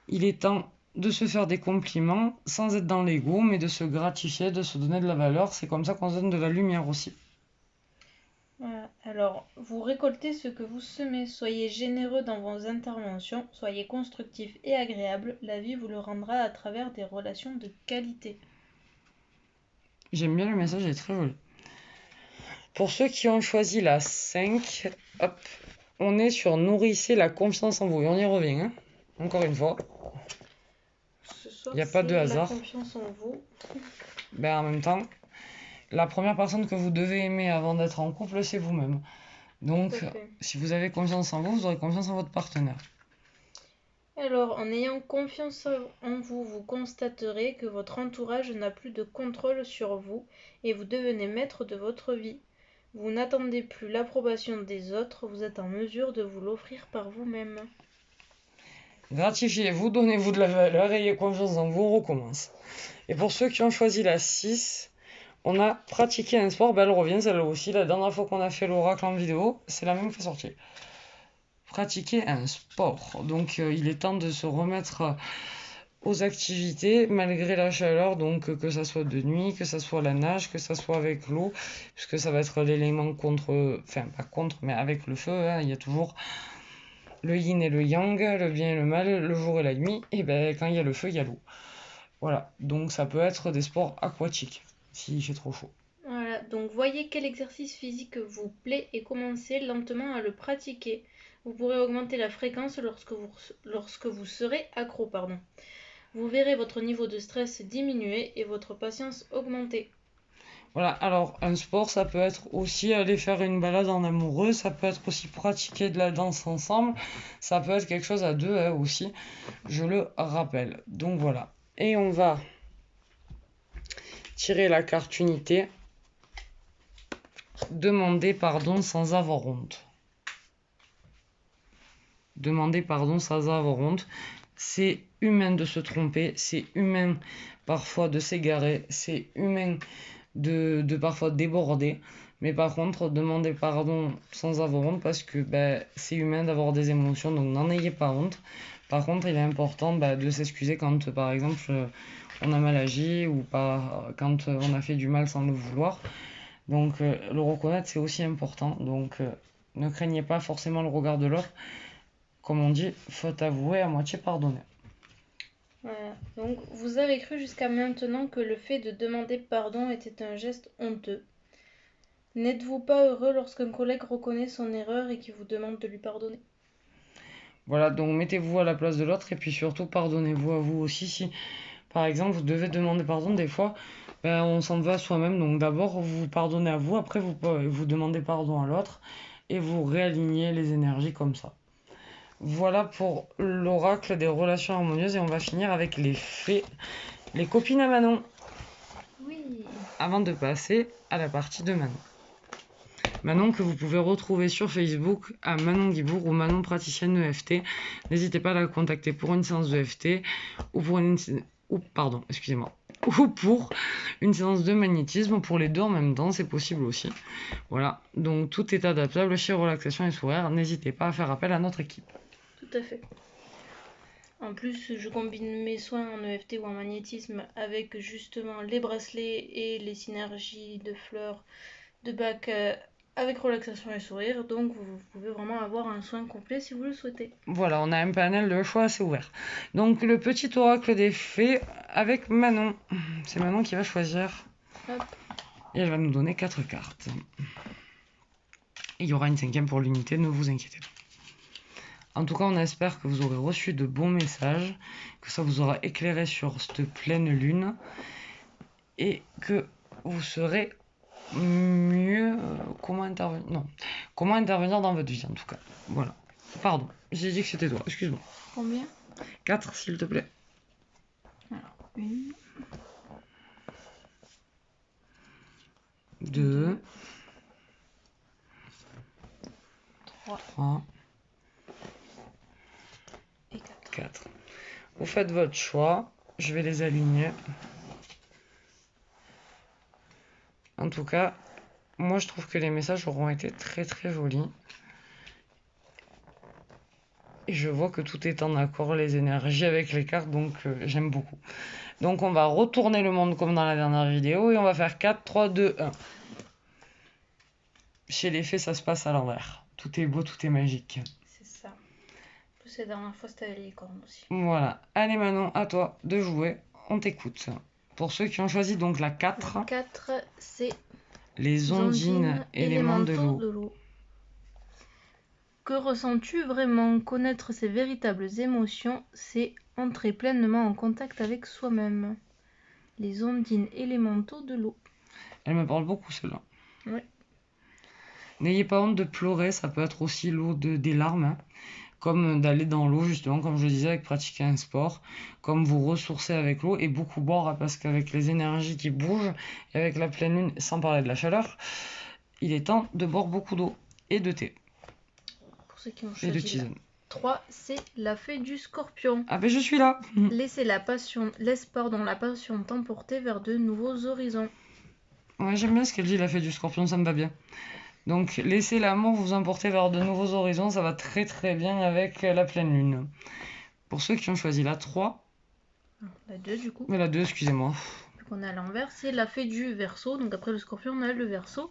Il est temps de se faire des compliments sans être dans l'ego, mais de se gratifier, de se donner de la valeur. C'est comme ça qu'on se donne de la lumière aussi. Voilà. Alors, vous récoltez ce que vous semez. Soyez généreux dans vos interventions, soyez constructif et agréable. La vie vous le rendra à travers des relations de qualité. J'aime bien le message, il est très joli. Pour ceux qui ont choisi la 5, hop, on est sur nourrissez la confiance en vous. Et on y revient, hein, encore une fois. Ce soir, Il n'y a pas de hasard. la confiance en vous. Ben, en même temps, la première personne que vous devez aimer avant d'être en couple, c'est vous-même. Donc, si vous avez confiance en vous, vous aurez confiance en votre partenaire. Alors, en ayant confiance en vous, vous constaterez que votre entourage n'a plus de contrôle sur vous et vous devenez maître de votre vie. Vous n'attendez plus l'approbation des autres, vous êtes en mesure de vous l'offrir par vous-même. Gratifiez-vous, donnez-vous de la valeur, ayez confiance en vous, on recommence. Et pour ceux qui ont choisi la 6, on a pratiqué un sport, ben elle revient celle-là aussi, la dernière fois qu'on a fait l'oracle en vidéo, c'est la même qui est sortie. Pratiquer un sport, donc il est temps de se remettre aux activités malgré la chaleur, donc que ça soit de nuit, que ça soit la nage, que ça soit avec l'eau, puisque ça va être l'élément contre, enfin pas contre, mais avec le feu, hein, il y a toujours le yin et le yang, le bien et le mal, le jour et la nuit, et ben quand il y a le feu, il y a l'eau. Voilà, donc ça peut être des sports aquatiques, s'il fait trop chaud. Voilà, donc voyez quel exercice physique vous plaît et commencez lentement à le pratiquer. Vous pourrez augmenter la fréquence lorsque vous serez accro. Vous verrez votre niveau de stress diminuer et votre patience augmenter. Voilà, alors un sport, ça peut être aussi aller faire une balade en amoureux, ça peut être aussi pratiquer de la danse ensemble, ça peut être quelque chose à deux hein, aussi, je le rappelle. Donc voilà, et on va tirer la carte unité, demander pardon sans avoir honte. Demander pardon sans avoir honte, c'est humain de se tromper, c'est humain parfois de s'égarer, c'est humain de parfois déborder. Mais par contre, demander pardon sans avoir honte parce que c'est humain d'avoir des émotions, donc n'en ayez pas honte. Par contre, il est important de s'excuser quand, par exemple, on a mal agi ou pas, quand on a fait du mal sans le vouloir. Donc, le reconnaître, c'est aussi important. Donc, ne craignez pas forcément le regard de l'autre. Comme on dit, faute avouée à moitié pardonnée. Voilà. Donc, vous avez cru jusqu'à maintenant que le fait de demander pardon était un geste honteux. N'êtes-vous pas heureux lorsqu'un collègue reconnaît son erreur et qu'il vous demande de lui pardonner? Voilà, donc mettez-vous à la place de l'autre et puis surtout pardonnez-vous à vous aussi. Si, par exemple, vous devez demander pardon, des fois, on s'en veut à soi-même. Donc d'abord, vous vous pardonnez à vous, après vous demandez pardon à l'autre et vous réalignez les énergies comme ça. Voilà pour l'oracle des relations harmonieuses et on va finir avec les fées, les copines à Manon. Oui. Avant de passer à la partie de Manon. Manon que vous pouvez retrouver sur Facebook à Manon Guibourg ou Manon praticienne EFT. N'hésitez pas à la contacter pour une séance de EFT ou pour une séance de magnétisme, pour les deux en même temps, c'est possible aussi. Voilà, donc tout est adaptable chez Relaxation et Sourire. N'hésitez pas à faire appel à notre équipe. Tout à fait. En plus, je combine mes soins en EFT ou en magnétisme avec justement les bracelets et les synergies de fleurs de Bach avec relaxation et sourire. Donc, vous pouvez vraiment avoir un soin complet si vous le souhaitez. Voilà, on a un panel de choix assez ouvert. Donc, le petit oracle des fées avec Manon. C'est Manon qui va choisir. Hop. Et elle va nous donner 4 cartes. Et il y aura une 5e pour l'unité, ne vous inquiétez pas. En tout cas, on espère que vous aurez reçu de bons messages, que ça vous aura éclairé sur cette pleine lune, et que vous saurez mieux comment intervenir. Non, comment intervenir dans votre vie en tout cas. Voilà. Pardon, j'ai dit que c'était toi, excuse-moi. Combien? 4 s'il te plaît. Alors, 1, 2, 3 3 et 4. 4. Vous faites votre choix, je vais les aligner. En tout cas, moi je trouve que les messages auront été très très jolis. Et je vois que tout est en accord, les énergies avec les cartes, donc j'aime beaucoup. Donc on va retourner le monde comme dans la dernière vidéo et on va faire 4, 3, 2, 1. Chez les fées, ça se passe à l'envers. Tout est beau, tout est magique. C'est ça. En plus, la dernière fois, c'était avec les cornes aussi. Voilà. Allez Manon, à toi de jouer. On t'écoute. Pour ceux qui ont choisi donc la 4, La 4, c'est les ondines, éléments de l'eau. Que ressens-tu vraiment? Connaître ses véritables émotions, c'est entrer pleinement en contact avec soi-même. Les ondines élémentaux de l'eau. Elle me parle beaucoup celle-là. Ouais. N'ayez pas honte de pleurer, ça peut être aussi l'eau des larmes. Hein. Comme d'aller dans l'eau justement, comme je le disais, avec pratiquer un sport, comme vous ressourcer avec l'eau et beaucoup boire hein, parce qu'avec les énergies qui bougent et avec la pleine lune, sans parler de la chaleur, il est temps de boire beaucoup d'eau et de thé. Pour ceux qui ont et de choisi la tisane. 3, c'est la fée du scorpion. Ah ben je suis là. Laisse la passion t'emporter vers de nouveaux horizons. Ouais, j'aime bien ce qu'elle dit, la fée du scorpion, ça me va bien. Donc laissez l'amour vous emporter vers de nouveaux horizons, ça va très très bien avec la pleine lune. Pour ceux qui ont choisi la 3, La 2 du coup. mais la 2, excusez-moi. Vu qu'on est à l'envers, c'est la fée du Verseau. Donc après le scorpion, on a le Verseau.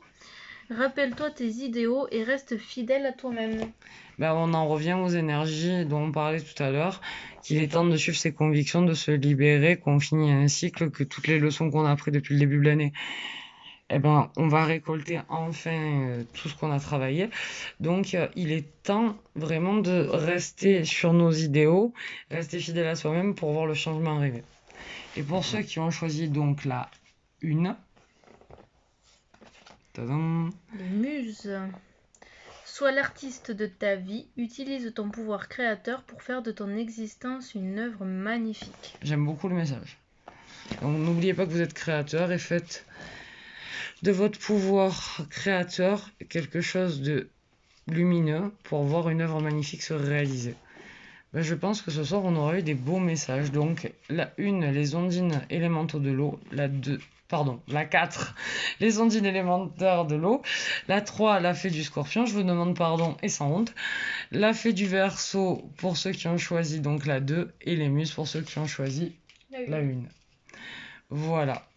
Rappelle-toi tes idéaux et reste fidèle à toi-même. Ben, on en revient aux énergies dont on parlait tout à l'heure, qu'il est temps de suivre ses convictions, de se libérer, qu'on finit un cycle, que toutes les leçons qu'on a apprises depuis le début de l'année, eh ben, on va récolter enfin tout ce qu'on a travaillé. Donc, il est temps vraiment de rester sur nos idéaux, rester fidèle à soi-même pour voir le changement arriver. Et pour ceux qui ont choisi donc la 1, tadam, Les muses. Sois l'artiste de ta vie, utilise ton pouvoir créateur pour faire de ton existence une œuvre magnifique. j'aime beaucoup le message. Donc, n'oubliez pas que vous êtes créateur et faites de votre pouvoir créateur quelque chose de lumineux pour voir une œuvre magnifique se réaliser. Ben, je pense que ce soir on aura eu des beaux messages. Donc la 1, les ondines élémentaux de l'eau, la 4, les ondines élémentaires de l'eau, la 3, la fée du scorpion, je vous demande pardon et sans honte, la fée du Verseau pour ceux qui ont choisi donc la 2 et les muses pour ceux qui ont choisi la 1. Voilà.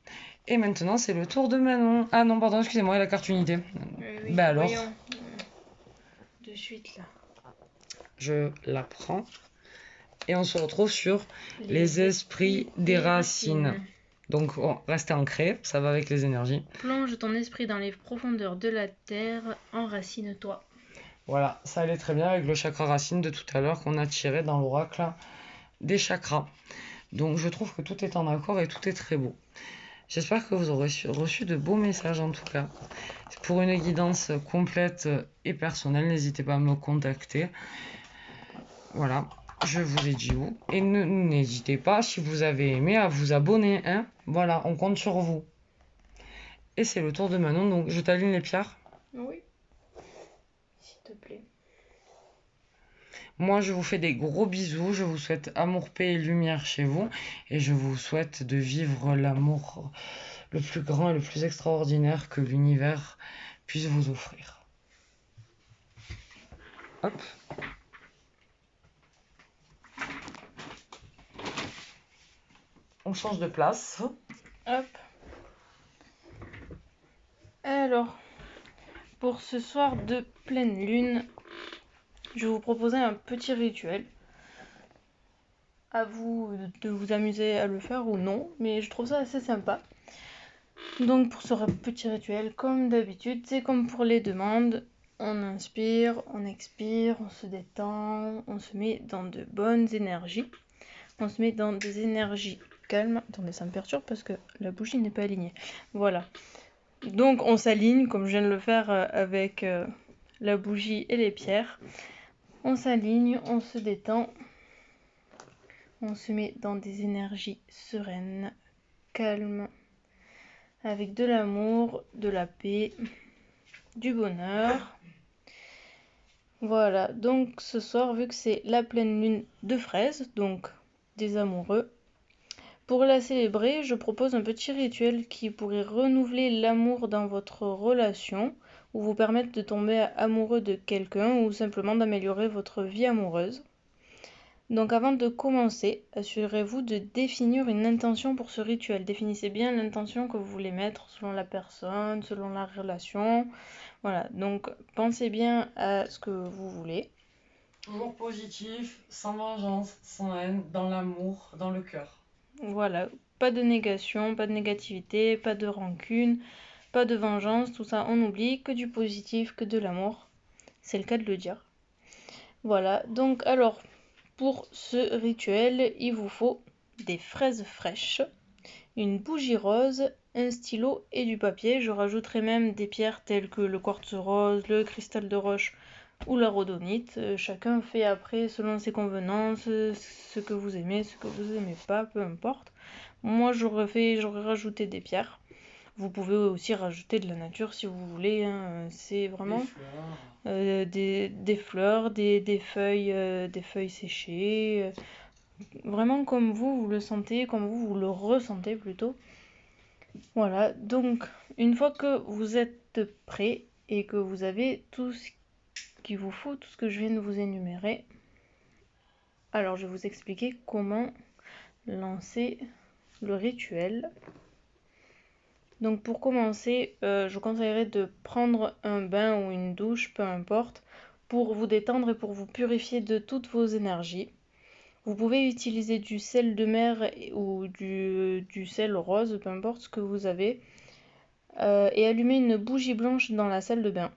Et maintenant, c'est le tour de Manon. Ah non, pardon, excusez-moi, la carte unité. Oui, Bah alors, voyons. De suite là. je la prends. Et on se retrouve sur les esprits des racines. Donc, restez ancré, ça va avec les énergies. Plonge ton esprit dans les profondeurs de la terre, enracine-toi. Voilà, ça allait très bien avec le chakra racine de tout à l'heure qu'on a tiré dans l'oracle des chakras. Donc, je trouve que tout est en accord et tout est très beau. J'espère que vous aurez reçu de beaux messages en tout cas. Pour une guidance complète et personnelle, n'hésitez pas à me contacter. Voilà, je vous ai dit où. Et n'hésitez pas, si vous avez aimé, à vous abonner. Hein, voilà, on compte sur vous. Et c'est le tour de Manon, donc je t'aligne les pierres. Oui, s'il te plaît. Moi, je vous fais des gros bisous. Je vous souhaite amour, paix et lumière chez vous. Et je vous souhaite de vivre l'amour le plus grand et le plus extraordinaire que l'univers puisse vous offrir. Hop. On change de place. Hop. Alors, pour ce soir de pleine lune, je vais vous proposer un petit rituel. À vous de vous amuser à le faire ou non, mais je trouve ça assez sympa. Donc pour ce petit rituel, comme d'habitude, c'est comme pour les demandes. On inspire, on expire, on se détend, on se met dans de bonnes énergies. On se met dans des énergies calme. Attendez, ça me perturbe parce que la bougie n'est pas alignée. Voilà. Donc on s'aligne, comme je viens de le faire avec la bougie et les pierres. On s'aligne, on se détend. On se met dans des énergies sereines, calmes, avec de l'amour, de la paix, du bonheur. Voilà, donc ce soir, vu que c'est la pleine lune de fraises, donc des amoureux, pour la célébrer, je propose un petit rituel qui pourrait renouveler l'amour dans votre relation, ou vous permettre de tomber amoureux de quelqu'un, ou simplement d'améliorer votre vie amoureuse. Donc avant de commencer, assurez-vous de définir une intention pour ce rituel. Définissez bien l'intention que vous voulez mettre selon la personne, selon la relation. Voilà, donc pensez bien à ce que vous voulez. Toujours positif, sans vengeance, sans haine, dans l'amour, dans le cœur. Voilà, pas de négation, pas de négativité, pas de rancune, pas de vengeance, tout ça on oublie, que du positif, que de l'amour. C'est le cas de le dire. Voilà, donc alors, pour ce rituel, il vous faut des fraises fraîches, une bougie rose, un stylo et du papier. Je rajouterai même des pierres telles que le quartz rose, le cristal de roche ou la rhodonite. Chacun fait après selon ses convenances, ce que vous aimez, ce que vous aimez pas, peu importe. Moi j'aurais rajouté des pierres. Vous pouvez aussi rajouter de la nature si vous voulez, hein. C'est vraiment des fleurs, des feuilles séchées, vraiment comme vous le sentez, comme vous le ressentez plutôt. Voilà, donc une fois que vous êtes prêt et que vous avez tout ce qu'il vous faut, tout ce que je viens de vous énumérer, alors je vais vous expliquer comment lancer le rituel. Donc pour commencer, je conseillerais de prendre un bain ou une douche, peu importe, pour vous détendre et pour vous purifier de toutes vos énergies. Vous pouvez utiliser du sel de mer ou du sel rose, peu importe ce que vous avez, et allumer une bougie blanche dans la salle de bain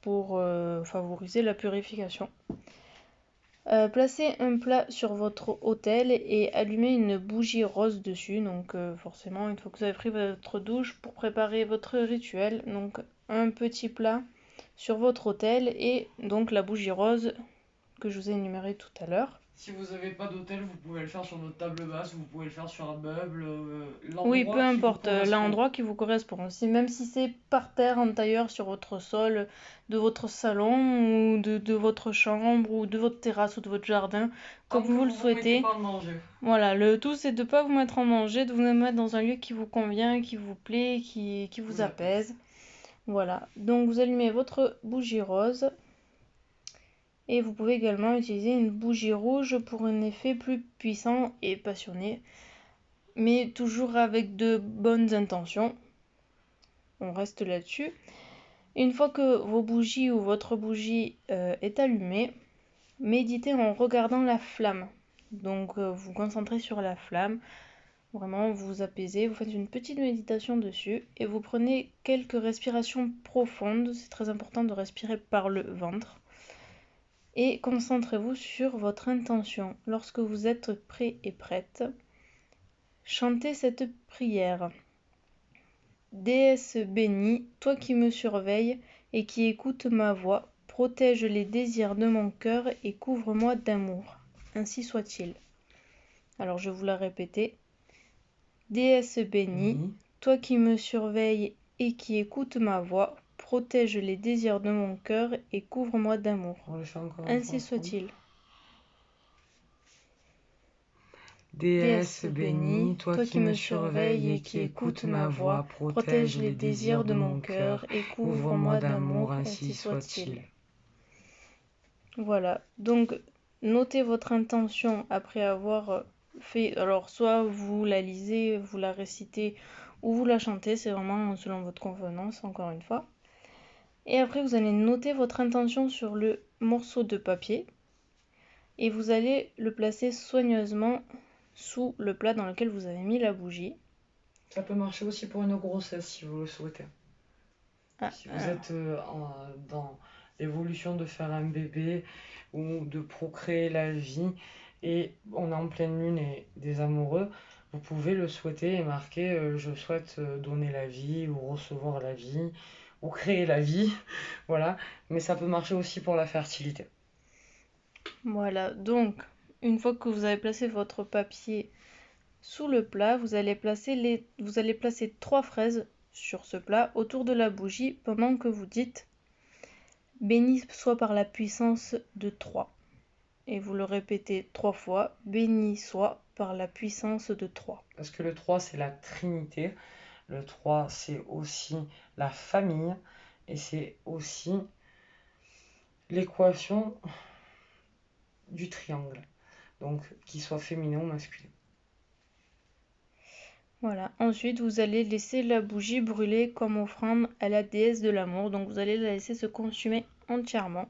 pour favoriser la purification. Placez un plat sur votre autel et allumez une bougie rose dessus. Donc forcément, une fois que vous avez pris votre douche, pour préparer votre rituel, donc un petit plat sur votre autel et donc la bougie rose que je vous ai énumérée tout à l'heure. Si vous n'avez pas d'hôtel, vous pouvez le faire sur votre table basse, vous pouvez le faire sur un meuble, Oui, peu importe, l'endroit l'endroit qui vous correspond. Même si c'est par terre, en tailleur, sur votre sol, de votre salon, ou de votre chambre, ou de votre terrasse, ou de votre jardin, comme vous le souhaitez. Pas en danger. Voilà, le tout c'est de ne pas vous mettre en danger, de vous mettre dans un lieu qui vous convient, qui vous plaît, qui vous apaise. Voilà, donc vous allumez votre bougie rose. Et vous pouvez également utiliser une bougie rouge pour un effet plus puissant et passionné, mais toujours avec de bonnes intentions. On reste là-dessus. Une fois que vos bougies ou votre bougie est allumée, méditez en regardant la flamme. Donc vous concentrez sur la flamme, vraiment vous vous apaisez, vous faites une petite méditation dessus et vous prenez quelques respirations profondes. C'est très important de respirer par le ventre. Et concentrez-vous sur votre intention. Lorsque vous êtes prêt et prête, chantez cette prière. Déesse bénie, toi qui me surveilles et qui écoutes ma voix, protège les désirs de mon cœur et couvre-moi d'amour. Ainsi soit-il. Alors je vais vous la répéter. Déesse bénie, toi qui me surveilles et qui écoutes ma voix, protège les désirs de mon cœur et couvre-moi d'amour. Ainsi soit-il. Déesse bénie, toi qui me surveilles et qui écoutes ma voix, protège les désirs de mon cœur et couvre-moi d'amour, ainsi soit-il. Voilà, donc notez votre intention après avoir fait, alors soit vous la lisez, vous la récitez ou vous la chantez, c'est vraiment selon votre convenance, encore une fois. Et après vous allez noter votre intention sur le morceau de papier et vous allez le placer soigneusement sous le plat dans lequel vous avez mis la bougie. Ça peut marcher aussi pour une grossesse si vous le souhaitez. Si vous êtes dans l'évolution de faire un bébé ou de procréer la vie et on est en pleine lune et des amoureux, vous pouvez le souhaiter et marquer je souhaite donner la vie ou recevoir la vie ou créer la vie. Voilà. Mais ça peut marcher aussi pour la fertilité. Voilà, donc une fois que vous avez placé votre papier sous le plat, vous allez placer 3 fraises sur ce plat autour de la bougie pendant que vous dites béni soit par la puissance de 3. Et vous le répétez 3 fois, béni soit par la puissance de 3. Parce que le 3, c'est la Trinité. Le 3, c'est aussi la famille. Et c'est aussi l'équation du triangle. Donc, qu'il soit féminin ou masculin. Voilà, ensuite vous allez laisser la bougie brûler comme offrande à la déesse de l'amour. Donc vous allez la laisser se consumer entièrement.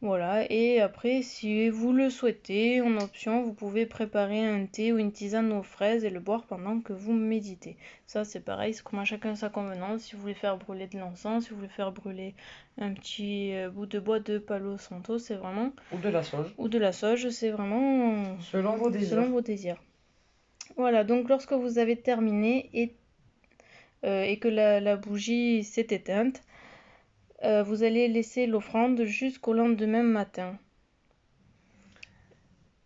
Voilà, et après, si vous le souhaitez, en option, vous pouvez préparer un thé ou une tisane aux fraises et le boire pendant que vous méditez. Ça, c'est pareil, c'est comme à chacun sa convenance. Si vous voulez faire brûler de l'encens, si vous voulez faire brûler un petit bout de bois de Palo Santo, c'est vraiment... Ou de la sauge. Ou de la sauge, c'est vraiment... Selon vos désirs. Selon vos désirs. Voilà, donc lorsque vous avez terminé et que la bougie s'est éteinte, vous allez laisser l'offrande jusqu'au lendemain matin.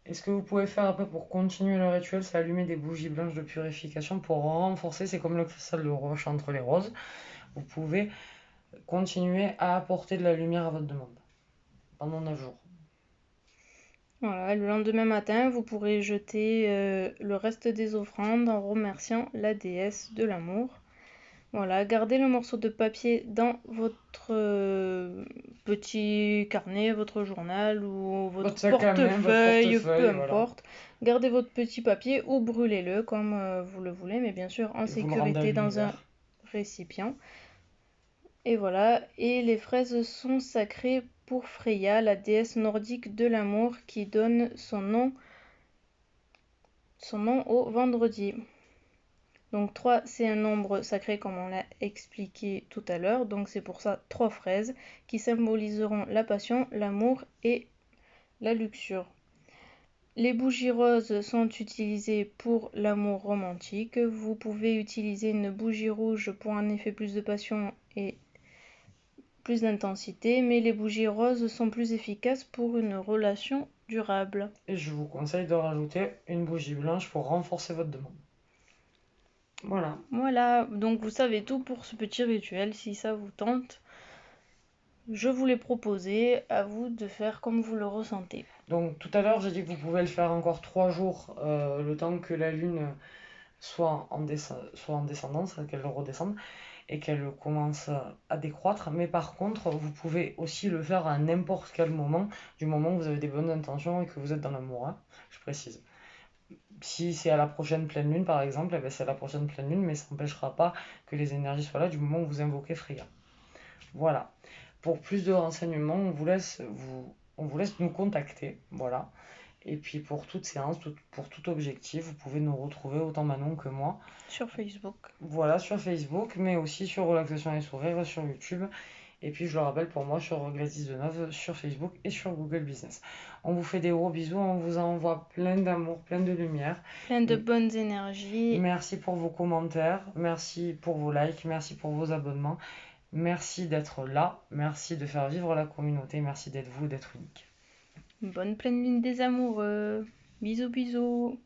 Et ce que vous pouvez faire après pour continuer le rituel, c'est allumer des bougies blanches de purification pour renforcer, c'est comme le cristal de roche entre les roses. Vous pouvez continuer à apporter de la lumière à votre demande pendant 9 jours. Voilà, le lendemain matin, vous pourrez jeter le reste des offrandes en remerciant la déesse de l'amour. Voilà, gardez le morceau de papier dans votre petit carnet, votre journal ou votre portefeuille, peu importe. Voilà. Gardez votre petit papier ou brûlez-le comme vous le voulez, mais bien sûr en sécurité dans un récipient. Et voilà, et les fraises sont sacrées pour Freya, la déesse nordique de l'amour qui donne son nom au vendredi. Donc 3, c'est un nombre sacré comme on l'a expliqué tout à l'heure. Donc c'est pour ça 3 fraises qui symboliseront la passion, l'amour et la luxure. Les bougies roses sont utilisées pour l'amour romantique. Vous pouvez utiliser une bougie rouge pour un effet plus de passion et plus d'intensité, mais les bougies roses sont plus efficaces pour une relation durable. Et je vous conseille de rajouter une bougie blanche pour renforcer votre demande. Voilà. Voilà, donc vous savez tout pour ce petit rituel. Si ça vous tente, je vous l'ai proposé, à vous de faire comme vous le ressentez. Donc tout à l'heure, j'ai dit que vous pouvez le faire encore 3 jours, le temps que la lune soit en descendance, qu'elle redescende et qu'elle commence à décroître. Mais par contre, vous pouvez aussi le faire à n'importe quel moment, du moment où vous avez des bonnes intentions et que vous êtes dans l'amour, hein, je précise. Si c'est à la prochaine pleine lune, par exemple, eh ben c'est à la prochaine pleine lune, mais ça n'empêchera pas que les énergies soient là du moment où vous invoquez Freya. Voilà. Pour plus de renseignements, on vous laisse nous contacter. Voilà. Et puis pour toute séance, pour tout objectif, vous pouvez nous retrouver autant Manon que moi. Sur Facebook. Voilà, sur Facebook, mais aussi sur Relaxation et Sourire sur YouTube. Et puis je le rappelle pour moi sur Gladys Deneuve sur Facebook et sur Google Business. On vous fait des gros bisous, on vous envoie plein d'amour, plein de lumière. Plein de bonnes énergies. Merci pour vos commentaires, merci pour vos likes, merci pour vos abonnements. Merci d'être là, merci de faire vivre la communauté, merci d'être vous, d'être unique. Bonne pleine lune des amoureux. Bisous bisous.